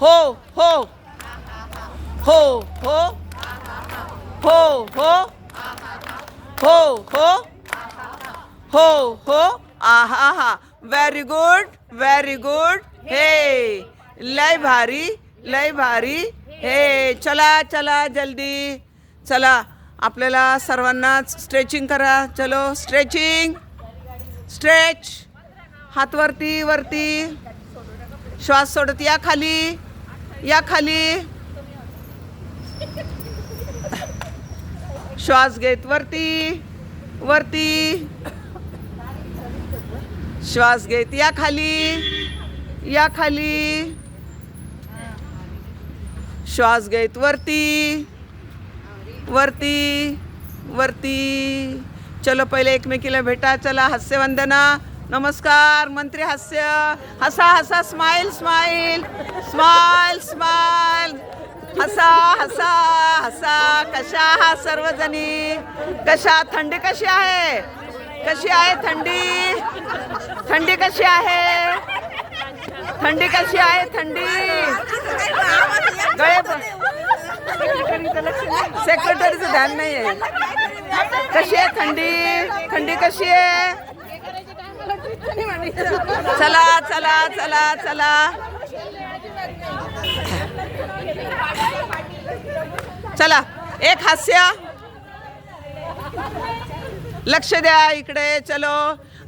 हो हो हो हो हो हो हो हो हो हो आहा हा व्हेरी गुड हे लय भारी लय भारी हे चला चला जल्दी चला आपल्याला सर्वांनाच स्ट्रेचिंग करा चलो स्ट्रेचिंग स्ट्रेच हात वरती वरती श्वास सोडत या खाली श्वास घेत वरती वरती श्वास घेत या खाली श्वास घेत वरती वरती वरती चलो पहिले एकमेकीला भेटा चला हास्यवंदना नमस्कार मंत्री हास्य हसा हसा स्माइल स्माइल स्माइल स्माइल हसा हसा हसा कशा आहात सर्वजणी कशा थंडी कशी आहे थंडी कशी आहे थंडी गळे सेक्रेटरीचं ध्यान नाही आहे कशी आहे थंडी कशी आहे चला चला चला चला चला एक हास्य लक्ष द्या इकडे चलो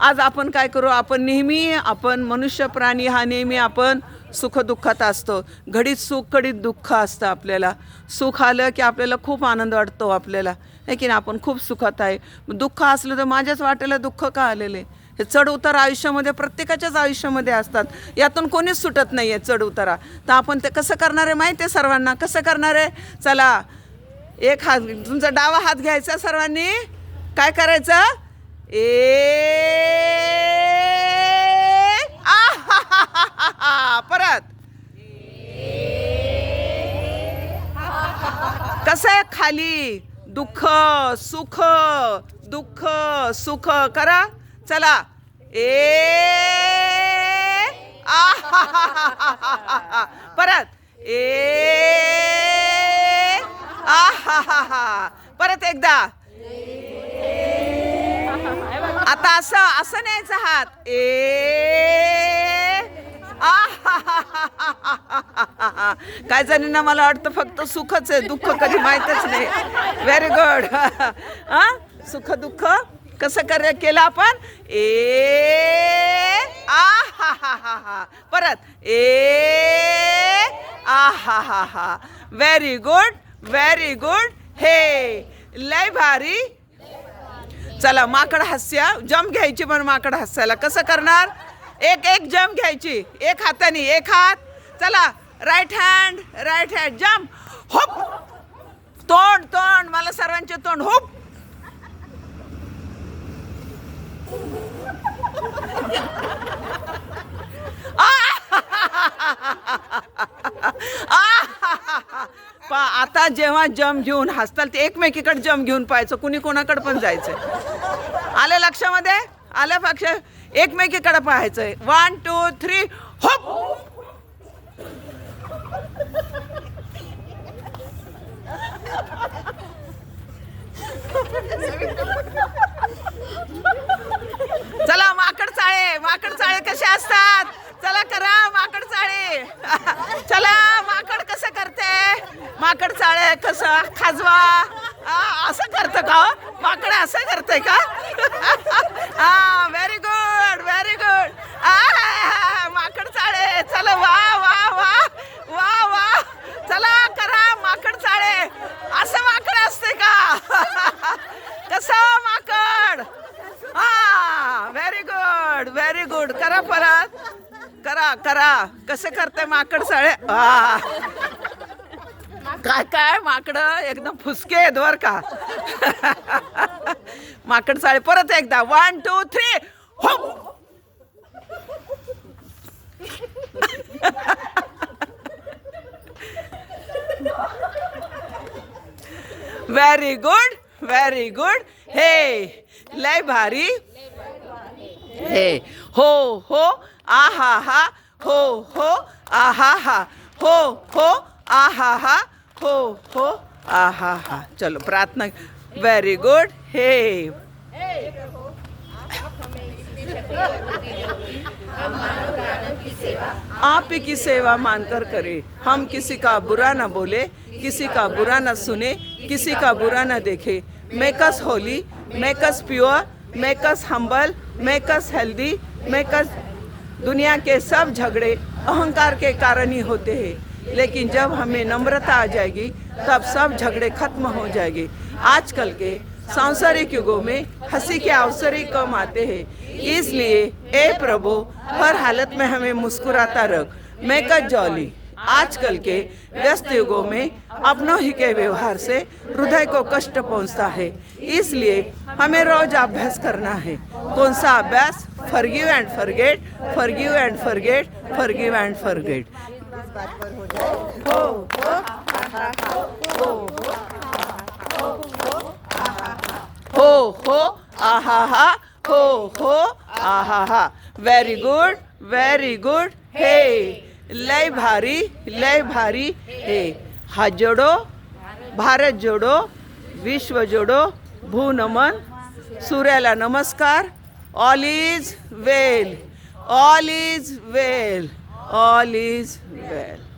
आज आपण काय करू आपण मनुष्य प्राणी हा नेहमी आपण सुख दुःखात असतो घडीत सुख घडीत दुःख असतं आपल्याला सुख आलं की आपल्याला खूप आनंद वाटतो आपल्याला आहे की नाही आपण खूप सुखात आहे दुःख असलं तर माझ्याच वाटेला दुःख का आलेले हे चढ उतार आयुष्यामध्ये प्रत्येकाच्याच आयुष्यामध्ये असतात यातून कोणीच सुटत नाही आहे चढ उतारा तर आपण ते कसं करणार आहे माहिती आहे सर्वांना कसं करणार आहे चला एक हात तुमचा डावा हात घ्यायचा सर्वांनी काय करायचं परत कसं आहे खाली दुःख सुख करा चला परत परत एकदा आता असं न्यायचा हात काय जणींना मला वाटतं फक्त सुखच आहे दुःख कधी माहीतच नाही व्हेरी गुड सुख दुःख कसं केलं आपण परत व्हेरी गुड हे लय भारी चला माकड हास्य जंप घ्यायची पण माकड हास्याला कसं करणार एक जंप घ्यायची एक हाताने एक हात चला राईट हँड जंप होप तोंड मला सर्वांचे तोंड होप आता जेव्हा जंप घेऊन हसताल ते एकमेकीकडे जंप घेऊन पाहायचं कुणी कोणाकडे पण जायचं आलं लक्षामध्ये आलं पक्ष एकमेकीकडे पाहायचंय 1 2 3 होप चला माकड चाळे कसे असतात चला करा माकड चाळे चला माकड कसं करते माकड चाळे कसं खाजवा असं करतं का माकड असं करतंय का व्हेरी गुड माकड चाळे चला वा चला करा माकड चाळे असं माकड असते का कसं माकड व्हेरी गुड करा परत करा कसं करते माकड चाळे काय माकड एकदम फुसके आहेत बर का माकड चाळे परत एकदा 1 2 3 होप व्हेरी गुड हे लय भारी हे हो आहा हा हो आहा हा, हो हो, आहा हा, हो आहा हा. चलो प्रार्थना. Very good. हे आप ही की सेवा मानकर करे, हम किसी का बुरा ना बोले, किसी का बुरा ना सुने, किसी का बुरा ना देखे. Make us Holy, make us pure, make us humble, make us healthy, make us. दुनिया के सब झगड़े अहंकार के कारण ही होते हैं, लेकिन जब हमें नम्रता आ जाएगी तब सब झगड़े खत्म हो जाएंगे. आजकल के सांसारिक युगों में हंसी के अवसर ही कम आते हैं, इसलिए ए प्रभु हर हालत में हमें मुस्कुराता रख. Make us jolly. आजकल के व्यस्त युगों में अपनों ही के व्यवहार से हृदय को कष्ट पहुंचता है, इसलिए हमें रोज अभ्यास करना है. कौन सा अभ्यास? Forgive end forget, forgive end forget, forgive end forget. हो आहा हा, हो आहा हा. Very good, very good. हे लय भारी हे. हात जोडो, भारत जोडो, विश्व जोडो, भू नमन, सूर्याला नमस्कार. All is well, all is well, all is well.